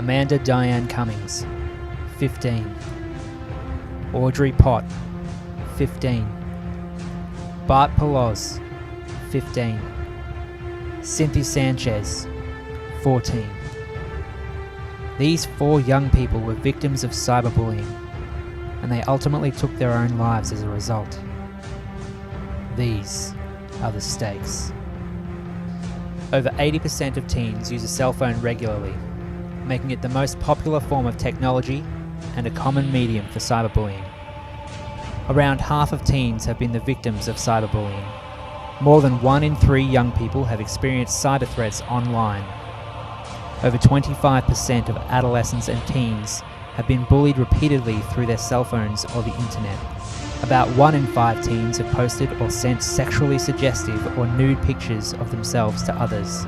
Amanda Diane Cummings, 15. Audrey Pott, 15. Bart Peloz, 15. Cynthia Sanchez, 14. These 4 young people were victims of cyberbullying, and they ultimately took their own lives as a result. These are the stakes. Over 80% of teens use a cell phone regularly, making it the most popular form of technology and a common medium for cyberbullying. Around half of teens have been the victims of cyberbullying. More than 1 in 3 young people have experienced cyber threats online. Over 25% of adolescents and teens have been bullied repeatedly through their cell phones or the internet. About 1 in 5 teens have posted or sent sexually suggestive or nude pictures of themselves to others.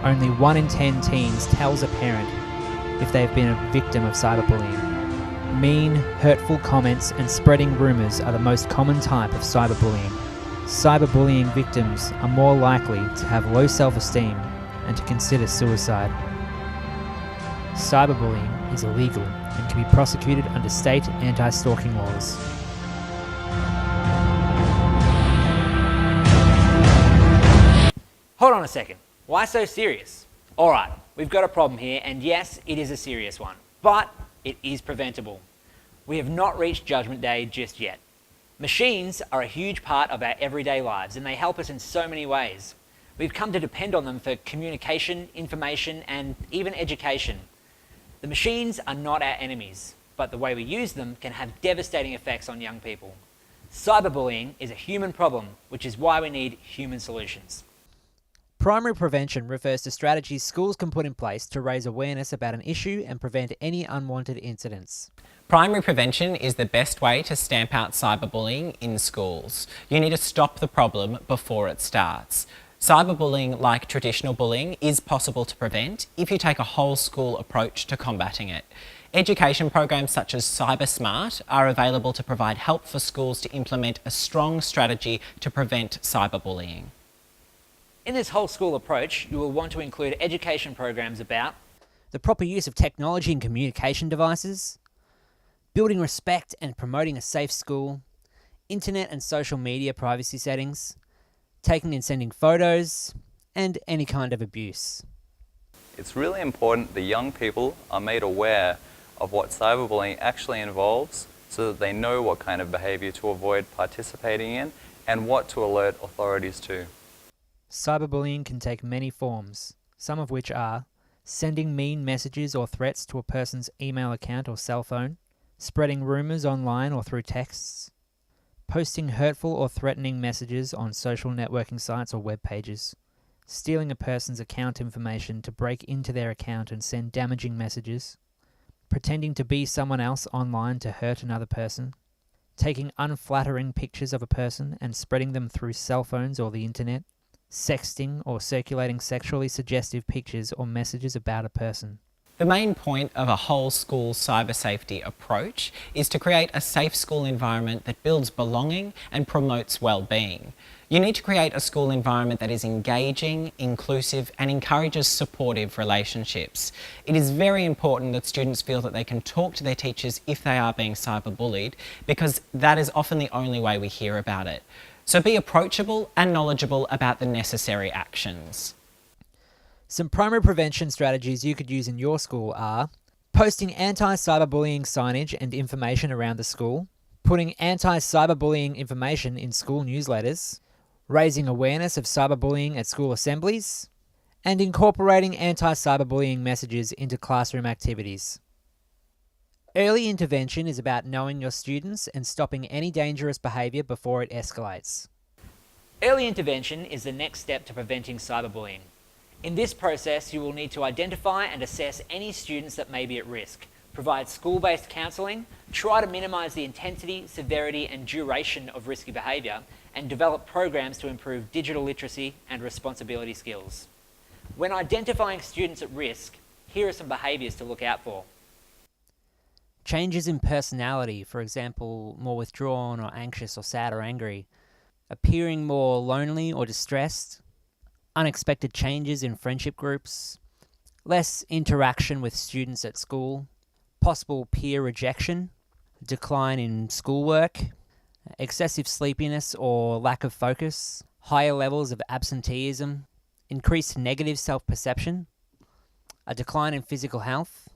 Only 1 in 10 teens tells a parent if they've been a victim of cyberbullying. Mean, hurtful comments and spreading rumours are the most common type of cyberbullying. Cyberbullying victims are more likely to have low self-esteem and to consider suicide. Cyberbullying is illegal and can be prosecuted under state anti-stalking laws. Hold on a second. Why so serious? Alright, we've got a problem here, and yes, it is a serious one, but it is preventable. We have not reached Judgment Day just yet. Machines are a huge part of our everyday lives, and they help us in so many ways. We've come to depend on them for communication, information, and even education. The machines are not our enemies, but the way we use them can have devastating effects on young people. Cyberbullying is a human problem, which is why we need human solutions. Primary prevention refers to strategies schools can put in place to raise awareness about an issue and prevent any unwanted incidents. Primary prevention is the best way to stamp out cyberbullying in schools. You need to stop the problem before it starts. Cyberbullying, like traditional bullying, is possible to prevent if you take a whole school approach to combating it. Education programs such as CyberSmart are available to provide help for schools to implement a strong strategy to prevent cyberbullying. In this whole school approach, you will want to include education programs about the proper use of technology and communication devices, building respect and promoting a safe school, internet and social media privacy settings, taking and sending photos, and any kind of abuse. It's really important that young people are made aware of what cyberbullying actually involves so that they know what kind of behaviour to avoid participating in and what to alert authorities to. Cyberbullying can take many forms, some of which are sending mean messages or threats to a person's email account or cell phone, spreading rumours online or through texts, posting hurtful or threatening messages on social networking sites or web pages, stealing a person's account information to break into their account and send damaging messages, pretending to be someone else online to hurt another person, taking unflattering pictures of a person and spreading them through cell phones or the internet, sexting or circulating sexually suggestive pictures or messages about a person. The main point of a whole school cyber safety approach is to create a safe school environment that builds belonging and promotes well-being. You need to create a school environment that is engaging, inclusive, and encourages supportive relationships. It is very important that students feel that they can talk to their teachers if they are being cyberbullied, because that is often the only way we hear about it. So be approachable and knowledgeable about the necessary actions. Some primary prevention strategies you could use in your school are posting anti-cyberbullying signage and information around the school, putting anti-cyberbullying information in school newsletters, raising awareness of cyberbullying at school assemblies, and incorporating anti-cyberbullying messages into classroom activities. Early intervention is about knowing your students and stopping any dangerous behaviour before it escalates. Early intervention is the next step to preventing cyberbullying. In this process, you will need to identify and assess any students that may be at risk, provide school-based counselling, try to minimise the intensity, severity and duration of risky behaviour, and develop programs to improve digital literacy and responsibility skills. When identifying students at risk, here are some behaviours to look out for. Changes in personality, for example, more withdrawn or anxious or sad or angry, appearing more lonely or distressed, unexpected changes in friendship groups, less interaction with students at school, possible peer rejection, decline in schoolwork, excessive sleepiness or lack of focus, higher levels of absenteeism, increased negative self-perception, a decline in physical health,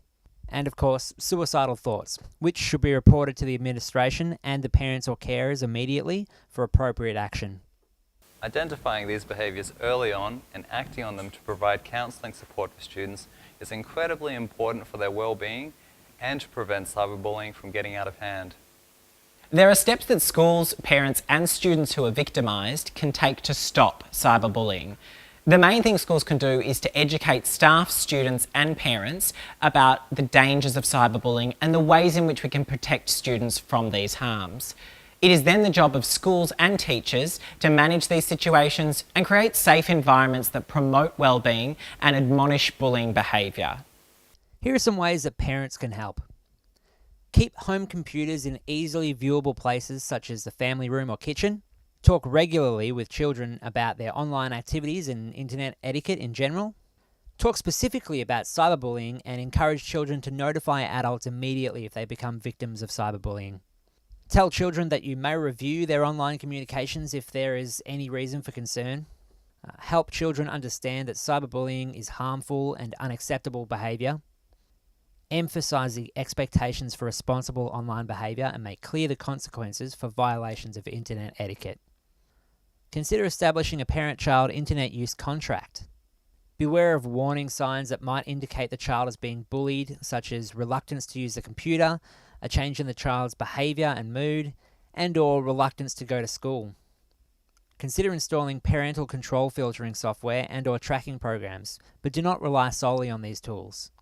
and of course, suicidal thoughts, which should be reported to the administration and the parents or carers immediately for appropriate action. Identifying these behaviours early on and acting on them to provide counselling support for students is incredibly important for their well-being and to prevent cyberbullying from getting out of hand. There are steps that schools, parents and students who are victimised can take to stop cyberbullying. The main thing schools can do is to educate staff, students and parents about the dangers of cyberbullying and the ways in which we can protect students from these harms. It is then the job of schools and teachers to manage these situations and create safe environments that promote well-being and admonish bullying behaviour. Here are some ways that parents can help. Keep home computers in easily viewable places such as the family room or kitchen. Talk regularly with children about their online activities and internet etiquette in general. Talk specifically about cyberbullying and encourage children to notify adults immediately if they become victims of cyberbullying. Tell children that you may review their online communications if there is any reason for concern. Help children understand that cyberbullying is harmful and unacceptable behaviour. Emphasise the expectations for responsible online behaviour and make clear the consequences for violations of internet etiquette. Consider establishing a parent-child internet use contract. Beware of warning signs that might indicate the child is being bullied, such as reluctance to use the computer, a change in the child's behaviour and mood, and/or reluctance to go to school. Consider installing parental control filtering software and/or tracking programs, but do not rely solely on these tools.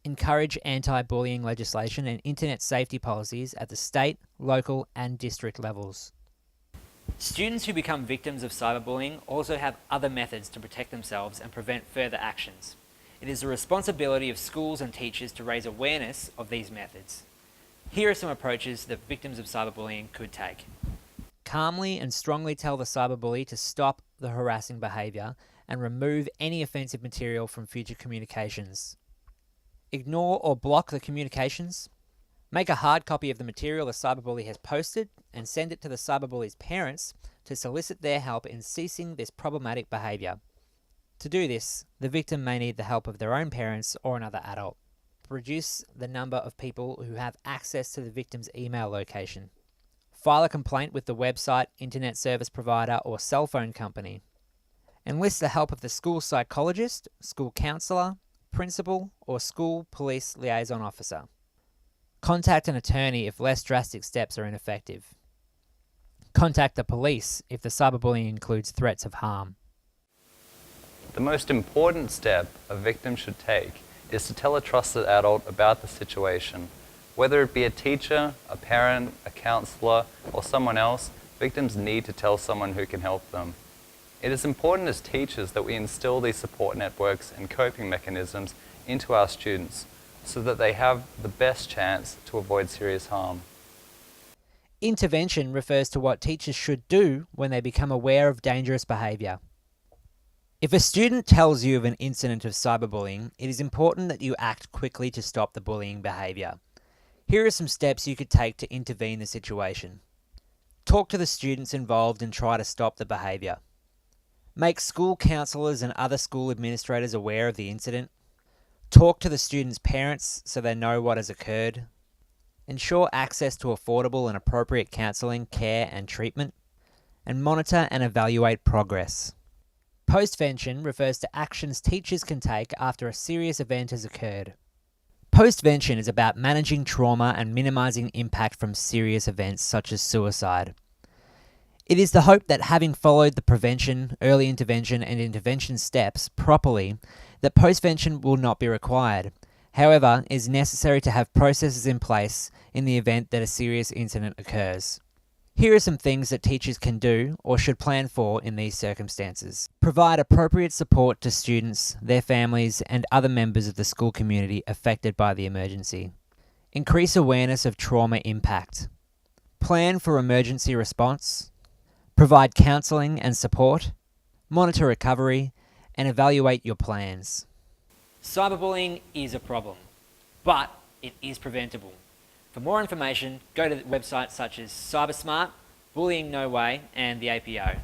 Encourage anti-bullying legislation and internet safety policies at the state, local, and district levels. Students who become victims of cyberbullying also have other methods to protect themselves and prevent further actions. It is the responsibility of schools and teachers to raise awareness of these methods. Here are some approaches that victims of cyberbullying could take. Calmly and strongly tell the cyberbully to stop the harassing behaviour and remove any offensive material from future communications. Ignore or block the communications. Make a hard copy of the material the cyberbully has posted and send it to the cyberbully's parents to solicit their help in ceasing this problematic behaviour. To do this, the victim may need the help of their own parents or another adult. Reduce the number of people who have access to the victim's email location. File a complaint with the website, internet service provider or cell phone company. Enlist the help of the school psychologist, school counsellor, principal or school police liaison officer. Contact an attorney if less drastic steps are ineffective. Contact the police if the cyberbullying includes threats of harm. The most important step a victim should take is to tell a trusted adult about the situation. Whether it be a teacher, a parent, a counsellor, or someone else, victims need to tell someone who can help them. It is important as teachers that we instill these support networks and coping mechanisms into our students so that they have the best chance to avoid serious harm. Intervention refers to what teachers should do when they become aware of dangerous behaviour. If a student tells you of an incident of cyberbullying, it is important that you act quickly to stop the bullying behaviour. Here are some steps you could take to intervene the situation. Talk to the students involved and try to stop the behaviour. Make school counsellors and other school administrators aware of the incident. Talk to the students' parents so they know what has occurred. Ensure access to affordable and appropriate counselling, care and treatment. And monitor and evaluate progress. Postvention refers to actions teachers can take after a serious event has occurred. Postvention is about managing trauma and minimising impact from serious events such as suicide. It is the hope that having followed the prevention, early intervention and intervention steps properly, that postvention will not be required. However, it is necessary to have processes in place in the event that a serious incident occurs. Here are some things that teachers can do or should plan for in these circumstances. Provide appropriate support to students, their families, and other members of the school community affected by the emergency. Increase awareness of trauma impact. Plan for emergency response. Provide counselling and support. Monitor recovery and evaluate your plans. Cyberbullying is a problem, but it is preventable. For more information, go to websites such as CyberSmart, Bullying No Way, and the APO.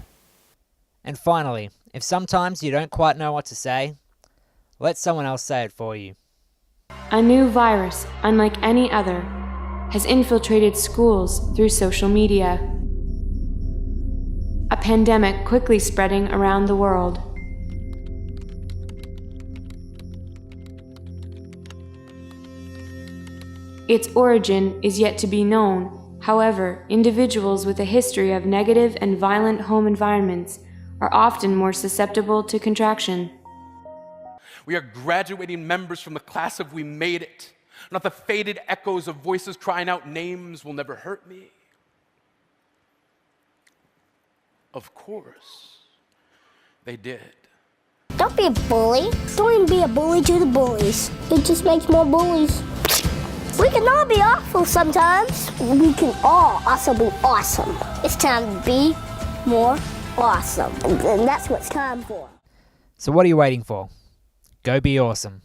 And finally, if sometimes you don't quite know what to say, let someone else say it for you. A new virus, unlike any other, has infiltrated schools through social media. A pandemic quickly spreading around the world. Its origin is yet to be known. However, individuals with a history of negative and violent home environments are often more susceptible to contraction. We are graduating members from the class of We Made It, not the faded echoes of voices crying out names will never hurt me. Of course, they did. Don't be a bully. Don't even be a bully to the bullies. It just makes more bullies. We can all be awful sometimes. We can all also be awesome. It's time to be more awesome. And that's what it's time for. So what are you waiting for? Go be awesome.